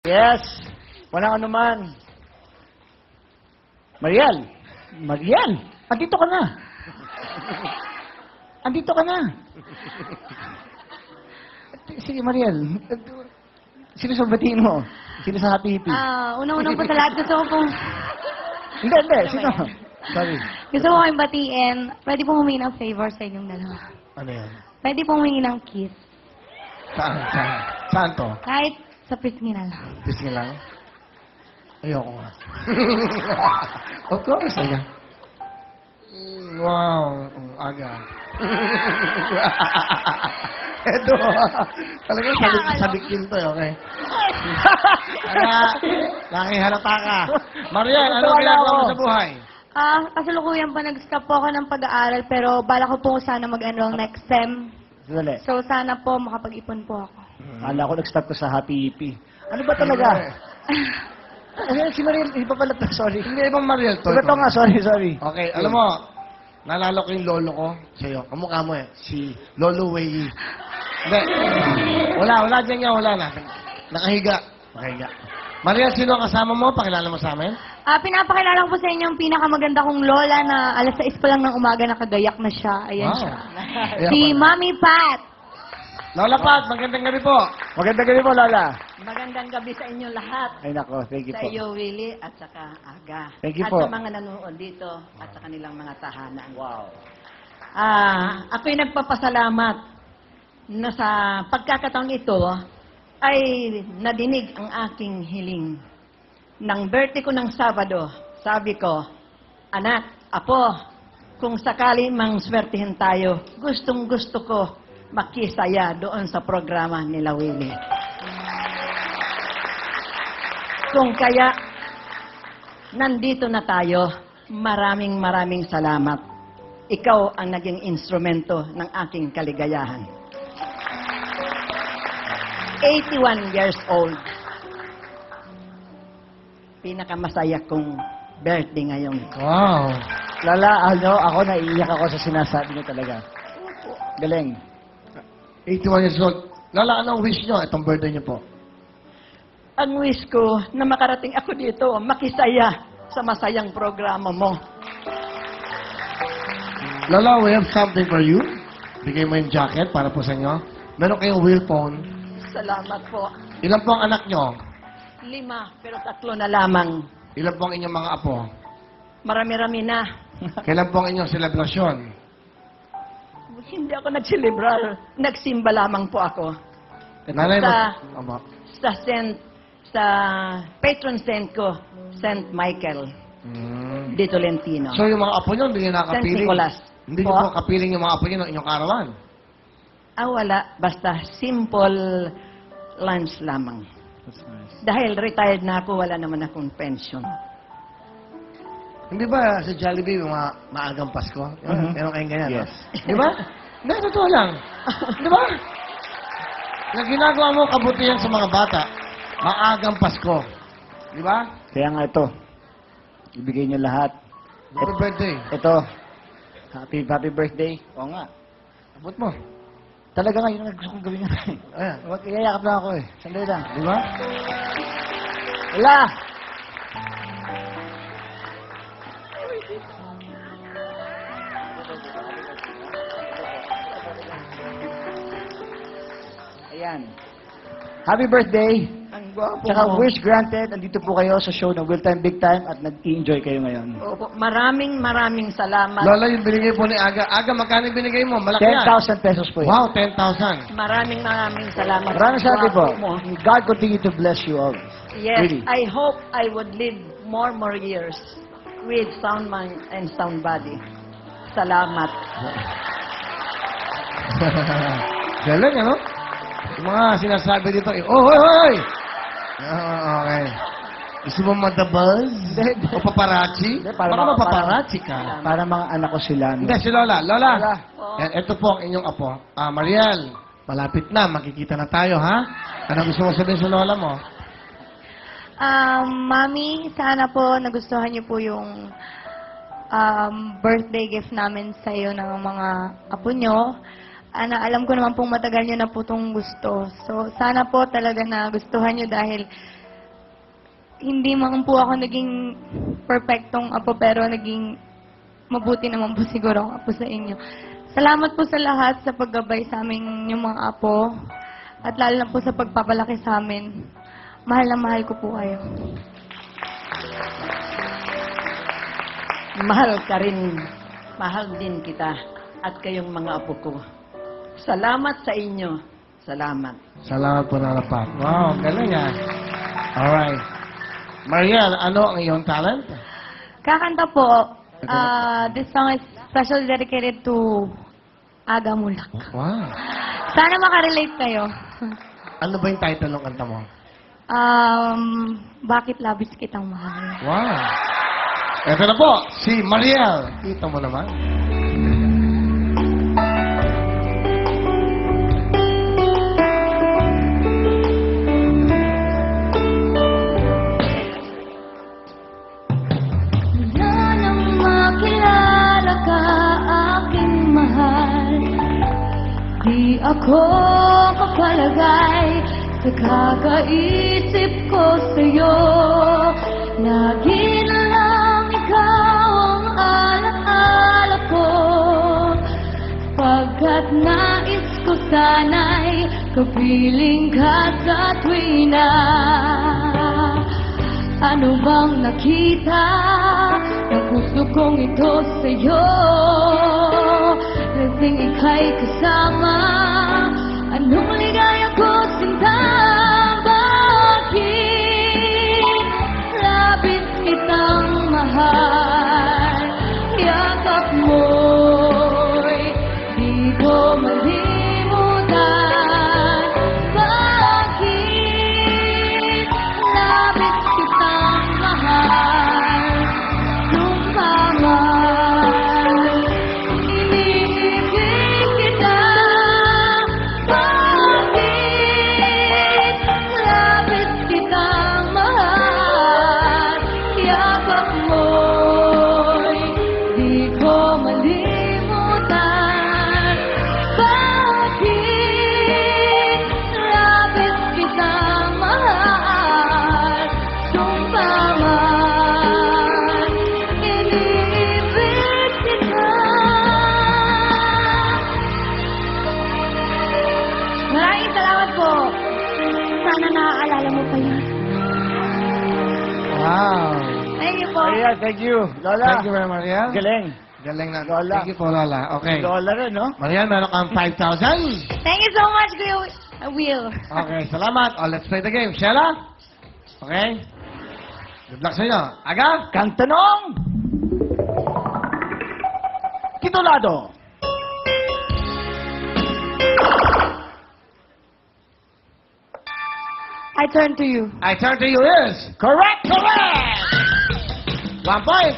Yes. Walang anuman. Mariel. Mariel. Andito ka na. Andito ka na. Sige, Mariel. Sino sa batiin mo? Sino sa happy hippie? Unang-unang po sa lahat, gusto ko pong... Hindi. Sino? Sorry. Gusto ko kayong batiin. Pwede pong humingi ng favor sa inyong dalawa. Ano yan? Pwede pong humingi ng kiss. Saan to? Kahit sa pisngi na lang. Pisngi lang? Ayoko nga. Of course, aga. Wow, aga. Eto, talagang sabik-sabik to, okay? Kaya, nakihalata ka. Mariel, ano ginagawa mo sa buhay? Kasalukuyan pa nag-stop po ako ng pag-aaral, pero bala ko po sana mag-enroll next sem. Dali. So sana po makapag-ipon po ako. Kala ko nag-stop ko sa Happy Hippie. Ano ba talaga? Si Mariel, iba pala to, sorry. Hindi, ibang Mariel to. Iba to nga, sorry. Okay, alam mo, naalala ko yung lolo ko sa'yo. Kamukha mo eh, si Lolo Wei. Hindi. Wala dyan nga, wala na. Nakahiga. Mariel, sino ang kasama mo? Pakilala mo sa amin? Pinapakilala ko po sa inyo ang pinakamaganda kong lola na alas 6 pa lang ng umaga nakagayak na siya. Ayan Wow. siya. Si Mami Pat. Lola Pat, magandang gabi po. Magandang gabi po, Lola. Magandang gabi sa inyo lahat. Ay nako, thank you Sa po. iyo, Willie, at saka Aga. Thank you at po. sa mga nanonood dito, at sa kanilang mga tahanan. Wow. Ako'y nagpapasalamat na sa pagkakataong ito ay nadinig ang aking hiling. Nang birthday ko ng Sabado, sabi ko, anak, apo, kung sakali mang swertihin tayo, gustong-gusto ko makisaya doon sa programa nila Willie. Kung kaya, nandito na tayo, maraming salamat. Ikaw ang naging instrumento ng aking kaligayahan. 81 years old. Pinakamasaya kong birthday ngayon. Wow. Lala, ako naiiyak ako sa sinasabi niyo talaga. Galing. 81 years old. Lola, anong wish nyo? Itong birthday nyo po. Ang wish ko na makarating ako dito, makisaya sa masayang programa mo. Lola, we have something for you. Bigay mo yung jacket para po sa inyo. Meron kayong wheel phone. Salamat po. Ilan po ang anak nyo? 5, pero 3 na lamang. Ilan po ang inyong mga apo? Marami-rami na. Kailan po ang inyong selebrasyon? Hindi ako nagsilibral. Nagsimba lamang po ako. Nanay mo? Sa- Aba. Sa patron saint ko, Saint Michael, Mm. de Tolentino. So yung mga apo nyo, hindi nyo Saint nakapiling? Nicolas. Hindi nyo po kapiling yung mga apo nyo ng inyong karawan? Wala. Basta simple lunch lamang. That's nice. Dahil retired na ako, wala naman akong pension. Hindi ba sa Jollibee yung mga maagang Pasko? Mhm. Meron kayong ganyan, Yes. no? Di ba? Hindi, totoo lang. Di ba? Na ginagawa mo kabutihan sa mga bata, maagang Pasko. Di ba? Kaya nga ito. Ibigay niyo lahat. Happy birthday. Ito. Happy birthday. Oo nga. Abot mo. Talaga nga, yun ang gusto kong gawin nga. Ayan. Magkayakap na ako eh. Sandali lang. Di ba? Wala! Ayan. Happy birthday! Ang gwapo Tsaka mo. wish granted. Andito po kayo sa show ng Will Time Big Time at nag-enjoy kayo ngayon. Opo, maraming salamat. Lola, yung binigay po ni Aga. Aga, magkano yung binigay mo? Malaki yan. 10,000 pesos po yun. Wow, 10,000. Maraming salamat. Maraming salamat po. Gwapo mo. God continue to bless you all. Yes, Really. I hope I would live more years with sound mind and sound body. Salamat. Galing, ano? Yung mga sinasabi dito, hoy! Okay. Gusto mo madabaz? Hindi. O paparazzi? Hindi, para Baka mga- mapaparazzi ka. Para mga anak ko sila. no? Hindi, si Lola. Lola, Lola. ito po ang inyong apo. Mariel, malapit na. Makikita na tayo, ha? Ano gusto mo sabihin sa Lola mo? Mami, sana po nagustuhan niyo po yung birthday gift namin sa iyo ng mga apo nyo. Alam ko naman pong matagal nyo na po itong gusto. So, sana po talaga na gustuhan nyo dahil hindi man po ako naging perfectong apo, pero naging mabuti naman po siguro ang apo sa inyo. Salamat po sa lahat sa paggabay sa amin yung mga apo, at lalo na po sa pagpapalaki sa amin. Mahal na mahal ko po kayo. Mahal ka rin. Mahal din kita at kayong mga apo ko. Salamat sa inyo. Salamat. Salamat po na lapat. Wow, galing ah. Alright. Mariel, ano ang iyong talent? Kakanta po, this song is specially dedicated to Aga Mulak. Wow. Sana makarelate kayo. Ano ba yung title ng kanta mo? Bakit labis kitang mahal? Wow. Ito na po, si Mariel. Kita mo naman. Wala nang makilala ka, aking mahal. Di ako kapalagay sa kakaisip ko sa'yo. Lagi na lang ikaw ang alaala ko. Pagkat nais ko sana'y kapiling ka sa tuwina. Ano bang nakita ng puso kong ito sa'yo? Lasing ika'y kasama. Anong ligaya ko, sinta? Bakit labis kitang mahal? Yakap mo'y di ko malimutan. Bakit labis kitang mahal? Nung mamay, iniibig kita. Bakit labis kitang mahal? Yakap mo'y di ko malimutan. Bakit labis kitang mahal? Sumpa man, iniibig kita. Maraming salamat po. Sana naaalala mo pa yan. Wow. Thank you po. Mariel, thank you. Lola. Thank you, Mariel. Galing. Galing na. Lola. Thank you po, Lola. Okay. Lola rin, no? Mariel, meron kang 5,000. Thank you so much, Kuya Will. Okay, salamat. Oh, let's play the game. Sheila? Okay. Good luck sa inyo. Aga? Kang tanong! Titulado. I turn to you. I turn to you is... Correct! Correct! 1 point.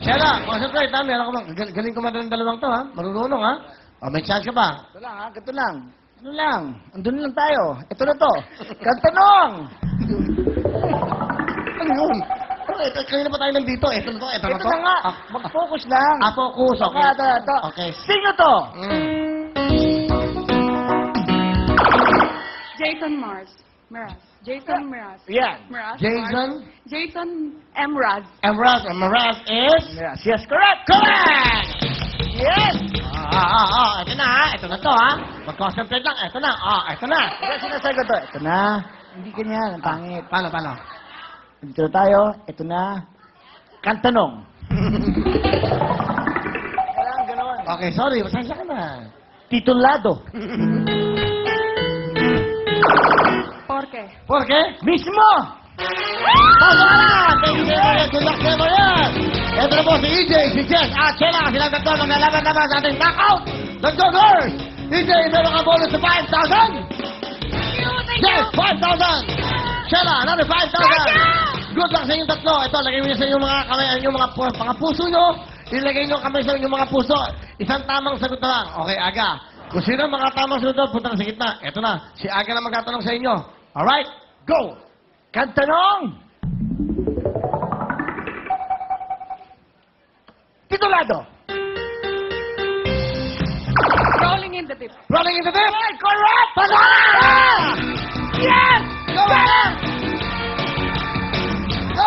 Sheila, concentrate ha. Meron ka bang... Galing kumanta ng dalawang to ha. Marunong ha. Oh, may chance ka pa. Ito lang, ha? Ganito lang. Ano lang? Andun lang tayo. Ito na to. Kang tanong! Ano yun? Ito, kanina pa tayo nandito. Ito na to. Ito na Ito to. na nga. Ah, Mag-focus lang. focus. Okay. Ito. Okay. Sino to? Jason Mraz. Jason Mraz. Yan. Mraz. Jason Jason M. Mraz. Mraz. Mraz is... Yes, correct! Correct! Yes! Ito na ha. Ito na to ha. Mag-concentrate lang. Ito na. Ito na. Ito sinasagot to. Ito na. Hindi ganyan. Ang pangit. Paano? Dito na tayo. Ito na. Kang tanong. Kailangan gano'n. Okay, sorry. Pasensya ka na. Titulado. Porke. ¿Por qué? Mismo! ¡Paso ka na! Thank you, good luck sa'yo yan! Ito na po si EJ, si Jess, at Sheila. Silang tatlo maglalaban naman sa ating knockout! Let's go, girls! EJ, meron ka bonus sa 5,000! Yes, 5,000! Sheila, another 5,000! Good luck sa inyong tatlo. Ito, lagay mo niyo sa inyong mga kamay, inyong mga puso nyo. Ilagay nyo kamay sa inyong mga puso. Isang tamang sagot na lang. Okay, Aga. Kung sino ang mga tamang sagot, punta sa gitna. Ito na, si Aga na magtatanong sa inyo. Alright, go! Kang tanong. Titulado. Rolling in the deep. Rolling in the deep! Correct! Pasok! Yes! Go!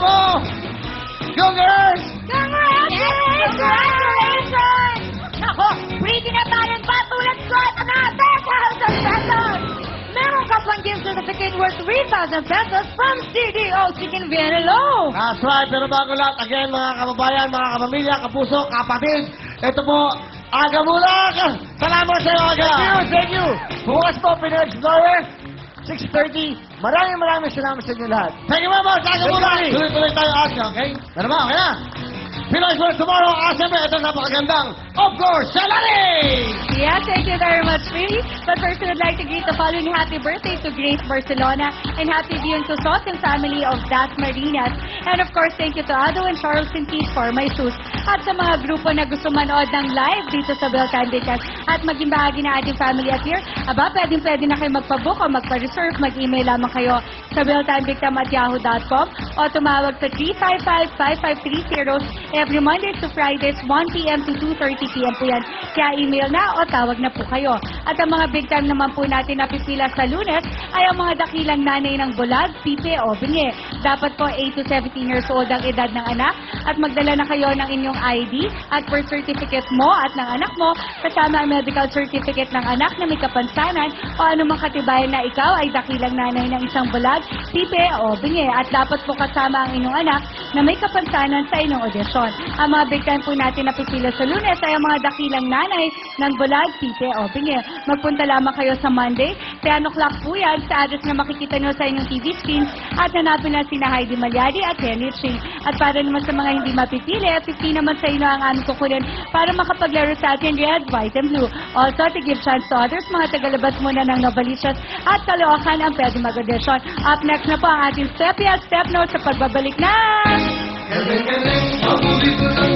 mo! Go, girls! Congratulations! Nako, pretty na tayo pa tulad ko at na 10,000 pesos! Meron ka pang gift certificate worth 3,000 pesos from CDO Chicken Vienelo. That's right, pero bago lahat, again, mga kababayan, mga kapamilya, kapuso, kapatid, ito po, Aga Bulag! Salamat sa iyo, Aga! Thank you! Bukas po, Pinoy Explorer, 6:30. Maraming salamat sa inyo lahat. Thank you very much, Aga Bulag! Tuloy-tuloy tayo, Aga, okay? Ano ba, okay na? Pinoy Explorer tomorrow, ASME, ito napakagandang, of course, Shalani! Yeah, thank you very much, Philly. But first, I would like to greet the following happy birthday to Grace Barcelona and happy Dion Susot and family of Das Marinas. And of course, thank you to Ado and Charles and Keith for my shoes. At sa mga grupo na gusto manood ng live dito sa Belcan Bican at maging bahagi na ating family at here, pwede na kayo magpabook o magpa-reserve, mag-email lamang kayo sa belcanbicam@yahoo.com o tumawag sa 355-5530 every Mondays to Fridays, 1 p.m. to 2:30 p.m. po yan. Kaya email na o tawag na po kayo. At ang mga big time naman po natin na pipila sa Lunes ay ang mga dakilang nanay ng bulag, pipe o bingi. Dapat po 8 to 17 years old ang edad ng anak at magdala na kayo ng inyong ID at birth certificate mo at ng anak mo kasama ang medical certificate ng anak na may kapansanan o anumang katibayan na ikaw ay dakilang nanay ng isang bulag, pipe o bingi. At dapat po kasama ang inyong anak na may kapansanan sa inyong audisyon. Ang mga big time po natin na pipila sa Lunes ay ang mga dakilang nanay ng bulag, pipe o bingi. Magpunta lamang kayo sa Monday, 10 o'clock po yan sa address na makikita nyo sa inyong TV screen at hanapin na sina Heidi Malyari at Henry Ching. At para naman sa mga hindi mapipili, 50 naman sa inyo ang aming kukunin para makapaglaro sa atin red, white, and blue. Also, to give chance to others, mga tagalabas muna ng Novaliches at Caloocan ang pwede mag-audition. Up next na po ang ating step note sa pagbabalik na... Galing, galing, mabulit ko na